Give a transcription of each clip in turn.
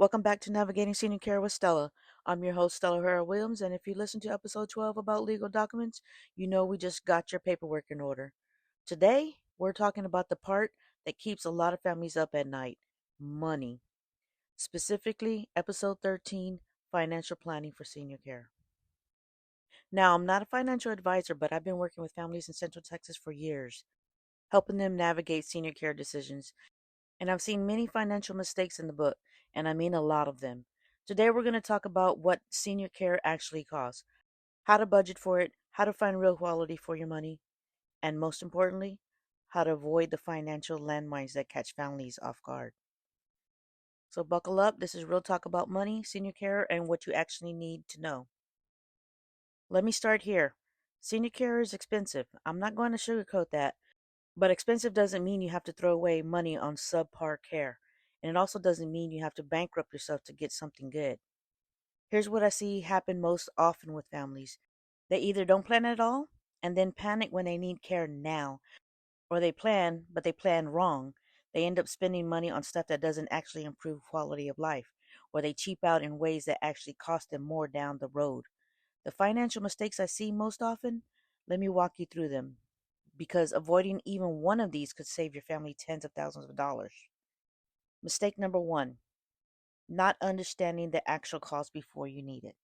Welcome back to Navigating Senior Care with Stella. I'm your host, Stella Herrera Williams, and if you listen to episode 12 about legal documents, you know we just got your paperwork in order. Today, we're talking about the part that keeps a lot of families up at night: money. Specifically, episode 13, financial planning for senior care. Now, I'm not a financial advisor, but I've been working with families in Central Texas for years, helping them navigate senior care decisions. And I've seen many financial mistakes in the book, and I mean a lot of them. Today, we're going to talk about what senior care actually costs, how to budget for it, how to find real quality for your money, and most importantly, how to avoid the financial landmines that catch families off guard. So, buckle up. This is Real Talk About Money, Senior Care, and what you actually need to know. Let me start here. Senior care is expensive. I'm not going to sugarcoat that. But expensive doesn't mean you have to throw away money on subpar care. And it also doesn't mean you have to bankrupt yourself to get something good. Here's what I see happen most often with families: they either don't plan at all and then panic when they need care now, or they plan, but they plan wrong. They end up spending money on stuff that doesn't actually improve quality of life, or they cheap out in ways that actually cost them more down the road. The financial mistakes I see most often, let me walk you through them, because avoiding even one of these could save your family tens of thousands of dollars. Mistake number one: not understanding the actual cost before you need it.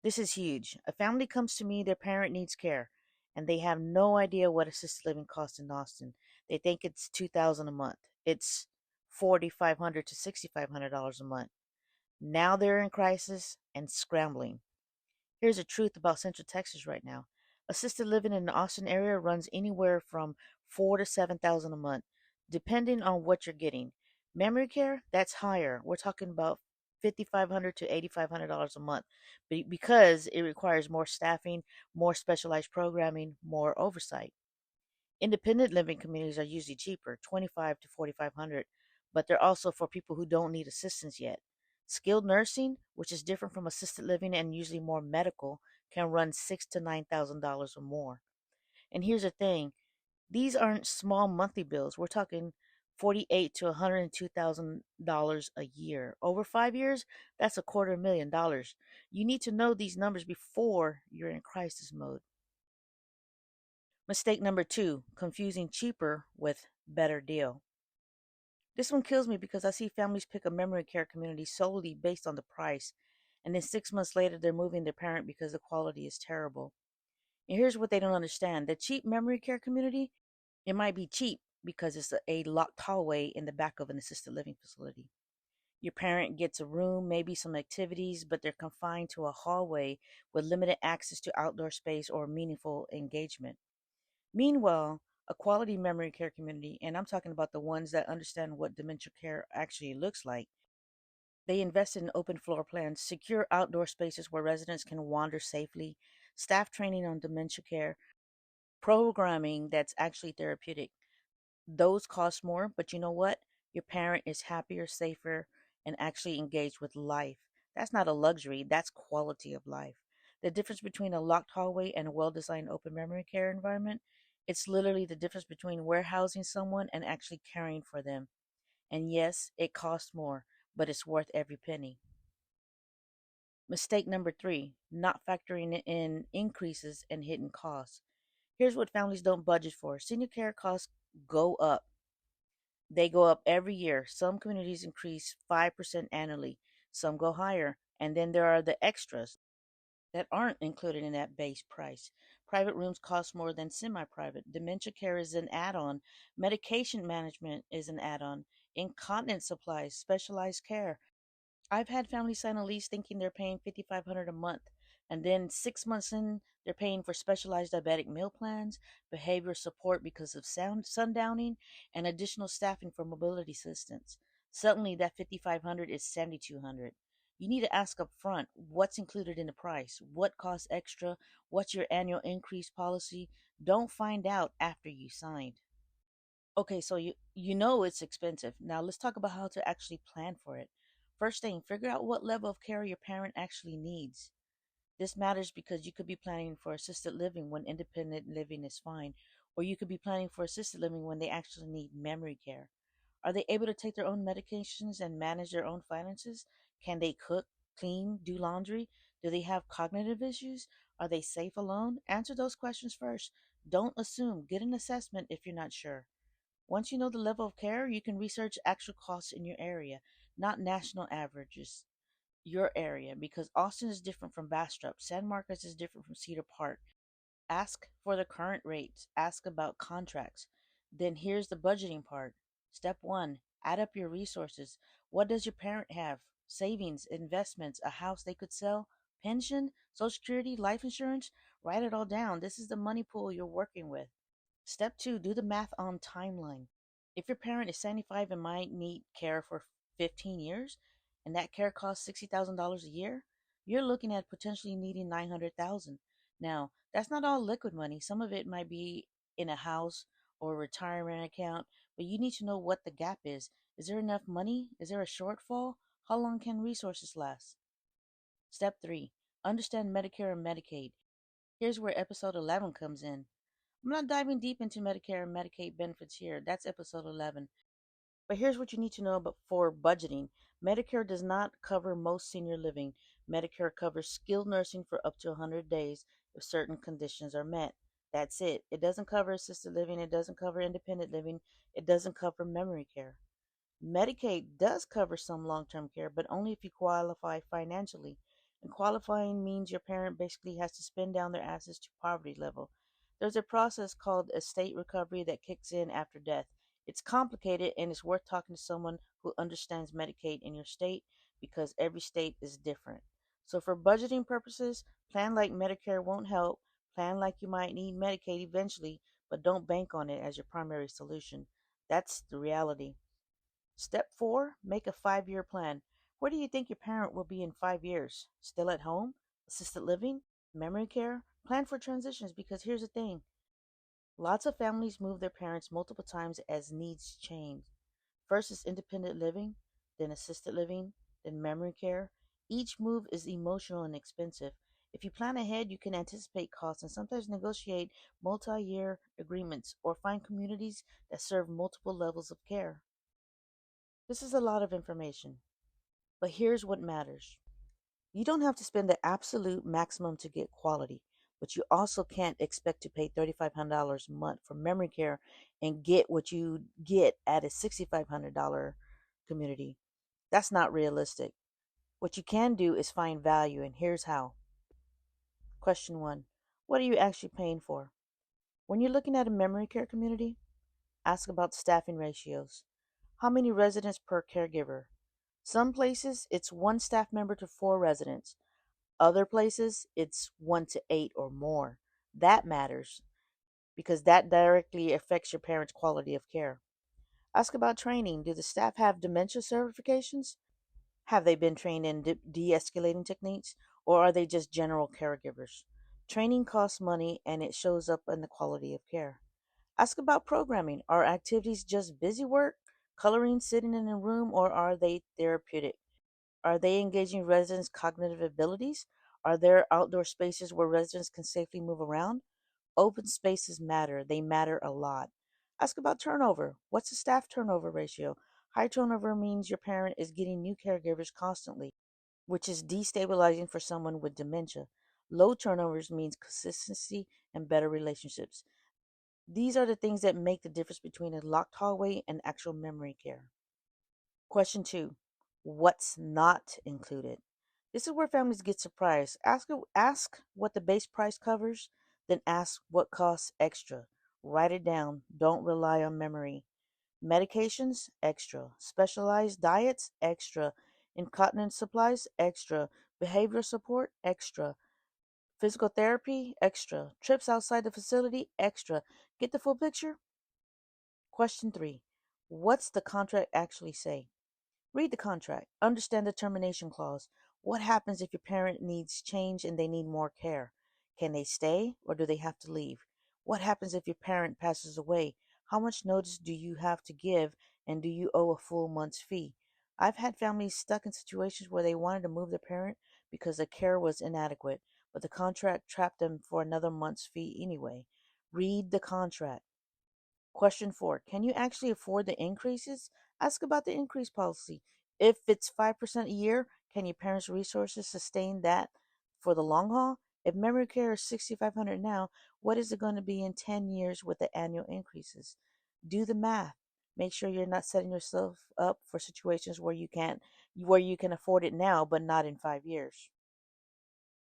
This is huge. A family comes to me, their parent needs care, and they have no idea what assisted living costs in Austin. They think it's $2,000 a month. It's $4,500 to $6,500 a month. Now they're in crisis and scrambling. Here's the truth about Central Texas right now. Assisted living in the Austin area runs anywhere from 4 to 7,000 a month, depending on what you're getting. Memory care, that's higher. We're talking about $5,500 to $8,500 a month, because it requires more staffing, more specialized programming, more oversight. Independent living communities are usually cheaper, 25 to 4,500, but they're also for people who don't need assistance yet. Skilled nursing, which is different from assisted living and usually more medical, can run $6,000 to $9,000 or more. And here's the thing: these aren't small monthly bills. We're talking 48 to $102,000 a year. Over 5 years, that's $250,000. You need to know these numbers before you're in crisis mode. Mistake number two: confusing cheaper with better deal. This one kills me because I see families pick a memory care community solely based on the price, and then 6 months later they're moving their parent because the quality is terrible. And here's what they don't understand: the cheap memory care community, it might be cheap because it's a locked hallway in the back of an assisted living facility. Your parent gets a room, maybe some activities, but they're confined to a hallway with limited access to outdoor space or meaningful engagement. Meanwhile, a quality memory care community, and I'm talking about the ones that understand what dementia care actually looks like, they invest in open floor plans, secure outdoor spaces where residents can wander safely, staff training on dementia care, programming that's actually therapeutic. Those cost more, but you know what? Your parent is happier, safer, and actually engaged with life. That's not a luxury, that's quality of life. The difference between a locked hallway and a well designed open memory care environment, it's literally the difference between warehousing someone and actually caring for them. And yes, it costs more, but it's worth every penny. Mistake number three: not factoring in increases and hidden costs. Here's what families don't budget for: senior care costs go up. They go up every year. Some communities increase 5% annually, some go higher. And then there are the extras that aren't included in that base price. Private rooms cost more than semi private. Dementia care is an add on. Medication management is an add on. Incontinence supplies, specialized care. I've had families sign a lease thinking they're paying $5,500 a month, and then 6 months in, they're paying for specialized diabetic meal plans, behavioral support because of sundowning, and additional staffing for mobility assistance. Suddenly, that 5,500 is 7,200. You need to ask up front what's included in the price, what costs extra, what's your annual increase policy. Don't find out after you signed. Okay, so you know it's expensive. Now let's talk about how to actually plan for it. First thing, figure out what level of care your parent actually needs. This matters because you could be planning for assisted living when independent living is fine, or you could be planning for assisted living when they actually need memory care. Are they able to take their own medications and manage their own finances? Can they cook, clean, do laundry? Do they have cognitive issues? Are they safe alone? Answer those questions first. Don't assume. Get an assessment if you're not sure. Once you know the level of care, you can research actual costs in your area, not national averages. Your area, because Austin is different from Bastrop. San Marcos is different from Cedar Park. Ask for the current rates. Ask about contracts. Then here's the budgeting part. Step one, add up your resources. What does your parent have? Savings, investments, a house they could sell, pension, social security, life insurance? Write it all down. This is the money pool you're working with. Step two, do the math on timeline. If your parent is 75 and might need care for 15 years, and that care costs $60,000 a year, you're looking at potentially needing 900,000. Now, that's not all liquid money. Some of it might be in a house or a retirement account, but you need to know what the gap is. Is there enough money? Is there a shortfall? How long can resources last? Step three, understand Medicare and Medicaid. Here's where episode 11 comes in. I'm not diving deep into Medicare and Medicaid benefits here. That's episode 11. But here's what you need to know about for budgeting. Medicare does not cover most senior living. Medicare covers skilled nursing for up to 100 days if certain conditions are met. That's it. It doesn't cover assisted living. It doesn't cover independent living. It doesn't cover memory care. Medicaid does cover some long term care, but only if you qualify financially. And qualifying means your parent basically has to spend down their assets to poverty level. There's a process called estate recovery that kicks in after death. It's complicated and it's worth talking to someone who understands Medicaid in your state because every state is different. So, for budgeting purposes, plan like Medicare won't help, plan like you might need Medicaid eventually, but don't bank on it as your primary solution. That's the reality. Step four, make a 5 year plan. Where do you think your parent will be in 5 years? Still at home? Assisted living? Memory care? Plan for transitions because here's the thing, lots of families move their parents multiple times as needs change. First is independent living, then assisted living, then memory care. Each move is emotional and expensive. If you plan ahead, you can anticipate costs and sometimes negotiate multi year agreements or find communities that serve multiple levels of care. This is a lot of information, but here's what matters. You don't have to spend the absolute maximum to get quality, but you also can't expect to pay $3,500 a month for memory care and get what you get at a $6,500 community. That's not realistic. What you can do is find value, and here's how. Question one, what are you actually paying for? When you're looking at a memory care community, ask about staffing ratios. How many residents per caregiver? Some places it's one staff member to four residents. Other places it's 1 to 8 or more. That matters because that directly affects your parents' quality of care. Ask about training. Do the staff have dementia certifications? Have they been trained in de escalating techniques? Or are they just general caregivers? Training costs money and it shows up in the quality of care. Ask about programming. Are activities just busy work, coloring, sitting in a room, or are they therapeutic? Are they engaging residents' cognitive abilities? Are there outdoor spaces where residents can safely move around? Open spaces matter. They matter a lot. Ask about turnover. What's the staff turnover ratio? High turnover means your parent is getting new caregivers constantly, which is destabilizing for someone with dementia. Low turnovers means consistency and better relationships. These are the things that make the difference between a locked hallway and actual memory care. Question two, what's not included? This is where families get surprised. Ask what the base price covers, then ask what costs extra. Write it down. Don't rely on memory. Medications, extra. Specialized diets, extra. Incontinence supplies, extra. Behavioral support, extra. Physical therapy, extra. Trips outside the facility, extra. Get the full picture? Question three, what's the contract actually say? Read the contract. Understand the termination clause. What happens if your parent needs change and they need more care? Can they stay or do they have to leave? What happens if your parent passes away? How much notice do you have to give and do you owe a full month's fee? I've had families stuck in situations where they wanted to move their parent because the care was inadequate, but the contract trapped them for another month's fee anyway. Read the contract. Question four, can you actually afford the increases? Ask about the increase policy. If it's 5% a year, can your parents' resources sustain that for the long haul? If memory care is 6,500 now, what is it going to be in 10 years with the annual increases? Do the math. Make sure you're not setting yourself up for situations where you can afford it now but not in 5 years.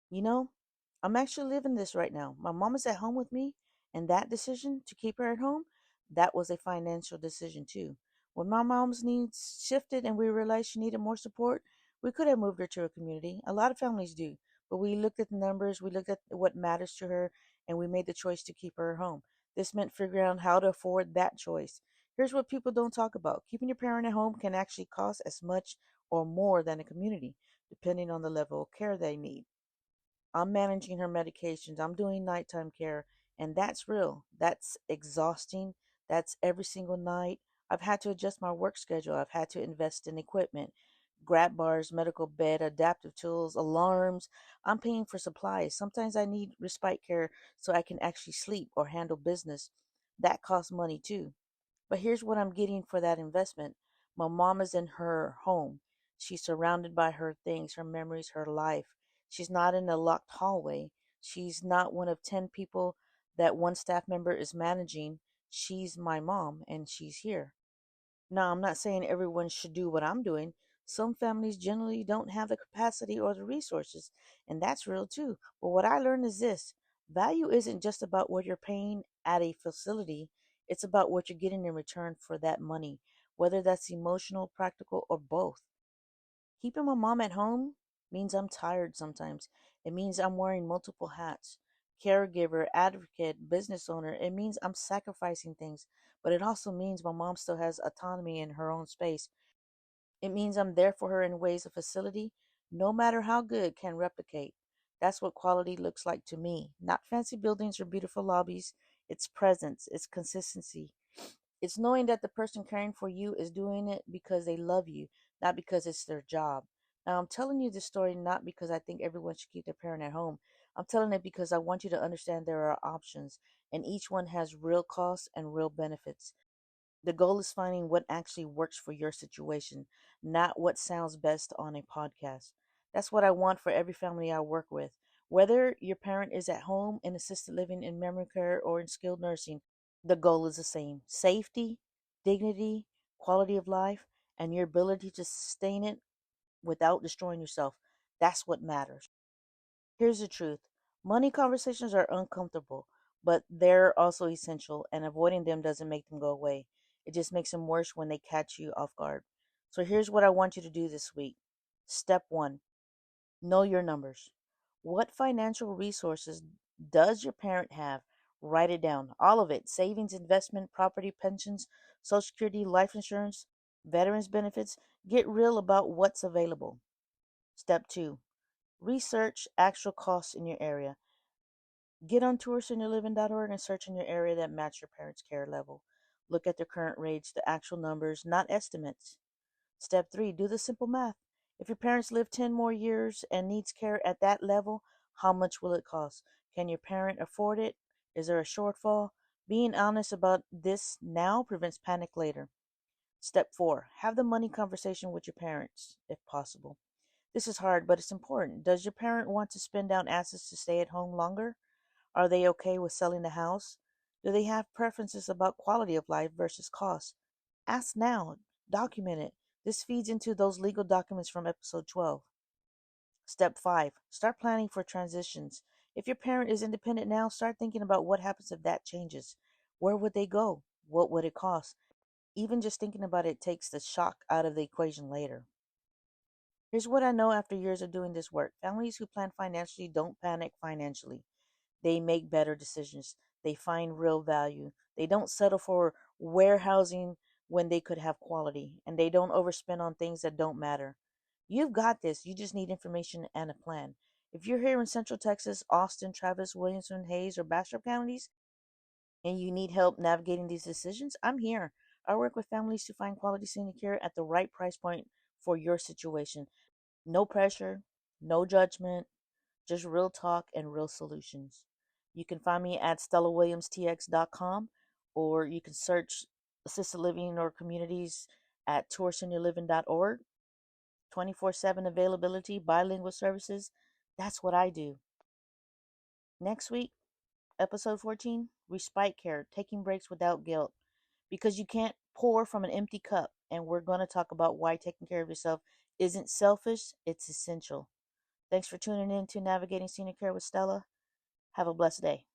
You know, I'm actually living this right now. My mom is at home with me, and that decision to keep her at home, that was a financial decision too. When my mom's needs shifted and we realized she needed more support, we could have moved her to a community. A lot of families do, but we looked at the numbers, we looked at what matters to her, and we made the choice to keep her at home. This meant figuring out how to afford that choice. Here's what people don't talk about: keeping your parent at home can actually cost as much or more than a community, depending on the level of care they need. I'm managing her medications. I'm doing nighttime care. And that's real. That's exhausting. That's every single night. I've had to adjust my work schedule. I've had to invest in equipment, grab bars, medical bed, adaptive tools, alarms. I'm paying for supplies. Sometimes I need respite care so I can actually sleep or handle business. That costs money too. But here's what I'm getting for that investment. My mom is in her home. She's surrounded by her things, her memories, her life. She's not in a locked hallway. She's not one of 10 people that one staff member is managing. She's my mom, and she's here. Now, I'm not saying everyone should do what I'm doing. Some families generally don't have the capacity or the resources, and that's real too. But what I learned is this: value isn't just about what you're paying at a facility, it's about what you're getting in return for that money, whether that's emotional, practical, or both. Keeping my mom at home means I'm tired sometimes. It means I'm wearing multiple hats: caregiver, advocate, business owner. It means I'm sacrificing things, but it also means my mom still has autonomy in her own space. It means I'm there for her in ways a facility, no matter how good, can replicate. That's what quality looks like to me. Not fancy buildings or beautiful lobbies. It's presence, it's consistency, it's knowing that the person caring for you is doing it because they love you, not because it's their job. Now, I'm telling you this story not because I think everyone should keep their parent at home. I'm telling it because I want you to understand there are options, and each one has real costs and real benefits. The goal is finding what actually works for your situation, not what sounds best on a podcast. That's what I want for every family I work with. Whether your parent is at home, in assisted living, in memory care, or in skilled nursing, the goal is the same: safety, dignity, quality of life, and your ability to sustain it without destroying yourself. That's what matters. Here's the truth: money conversations are uncomfortable, but they're also essential, and avoiding them doesn't make them go away. It just makes them worse when they catch you off guard. So here's what I want you to do this week. Step one: know your numbers. What financial resources does your parent have? Write it down. All of it: savings, investment, property, pensions, Social Security, life insurance, veterans benefits. Get real about what's available. Step two: research actual costs in your area. Get on toursandyourliving.org and search in your area that match your parents' care level. Look at the current rates, the actual numbers, not estimates. Step three: do the simple math. If your parents live 10 more years and needs care at that level, how much will it cost? Can your parent afford it? Is there a shortfall? Being honest about this now prevents panic later. Step four: have the money conversation with your parents, if possible. This is hard, but it's important. Does your parent want to spend down assets to stay at home longer? Are they okay with selling the house? Do they have preferences about quality of life versus cost? Ask now. Document it. This feeds into those legal documents from episode 12. Step 5: start planning for transitions. If your parent is independent now, start thinking about what happens if that changes. Where would they go? What would it cost? Even just thinking about it takes the shock out of the equation later. Here's what I know after years of doing this work: families who plan financially don't panic financially. They make better decisions. They find real value. They don't settle for warehousing when they could have quality. And they don't overspend on things that don't matter. You've got this. You just need information and a plan. If you're here in Central Texas, Austin, Travis, Williamson, Hayes, or Bastrop counties, and you need help navigating these decisions, I'm here. I work with families to find quality senior care at the right price point for your situation. No pressure, no judgment, just real talk and real solutions. You can find me at stellawilliamstx.com, or you can search assisted living or communities at tourseniorliving.org. 24/7 availability, bilingual services. That's what I do. Next week, episode 14, respite care, taking breaks without guilt. Because you can't pour from an empty cup. And we're going to talk about why taking care of yourself isn't selfish, it's essential. Thanks for tuning in to Navigating Senior Care with Stella. Have a blessed day.